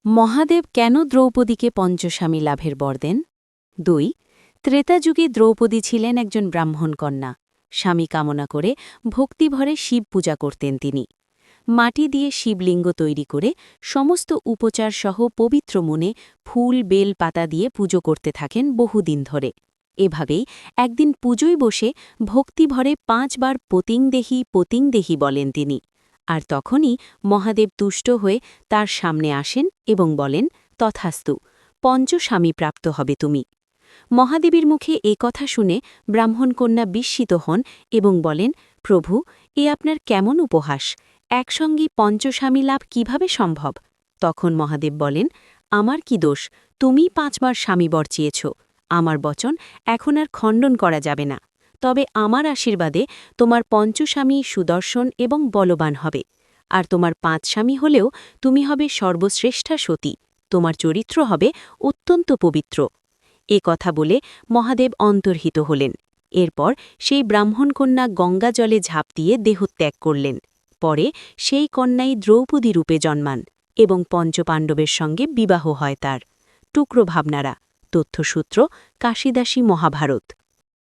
মহাদেব কেন দ্রৌপদীকে পঞ্চস্বামী লাভের বর দেন? ২. ত্রেতাযুগে দ্রৌপদী ছিলেন একজন ব্রাহ্মণ কন্যা। স্বামী কামনা করে ভক্তিভরে শিব পূজা করতেন তিনি। মাটি দিয়ে শিবলিঙ্গ তৈরি করে সমস্ত উপচার সহ পবিত্র মনে ফুল বেল পাতা দিয়ে পুজো করতে থাকেন বহুদিন ধরে। এভাবেই একদিন পুজোয় বসে ভক্তিভরে ৫ বার পতিং দেহি বলেন তিনি। আর তখনই মহাদেব তুষ্ট হয়ে তার সামনে আসেন এবং বলেন, তথাস্তু, পঞ্চস্বামী প্রাপ্ত হবে তুমি। মহাদেবীর মুখে এ কথা শুনে ব্রাহ্মণকন্যা বিস্মিত হন এবং বলেন, প্রভু, এ আপনার কেমন উপহাস? একসঙ্গে পঞ্চস্বামী লাভ কিভাবে সম্ভব? তখন মহাদেব বলেন, আমার কি দোষ? তুমি ৫ বার স্বামীবর চেয়েছ। আমার বচন এখন আর খণ্ডন করা যাবে না। তবে আমার আশীর্বাদে তোমার পঞ্চস্বামী সুদর্শন এবং বলবান হবে। আর তোমার ৫ স্বামী হলেও তুমি হবে সর্বশ্রেষ্ঠা সতী। তোমার চরিত্র হবে অত্যন্ত পবিত্র। এ কথা বলে মহাদেব অন্তর্হিত হলেন। এরপর সেই ব্রাহ্মণকন্যা গঙ্গা জলে ঝাঁপ দিয়ে দেহত্যাগ করলেন। পরে সেই কন্যাই দ্রৌপদী রূপে জন্মান এবং পঞ্চপাণ্ডবের সঙ্গে বিবাহ হয় তার। টুকরো ভাবনারা। তথ্যসূত্র কাশিদাসী মহাভারত।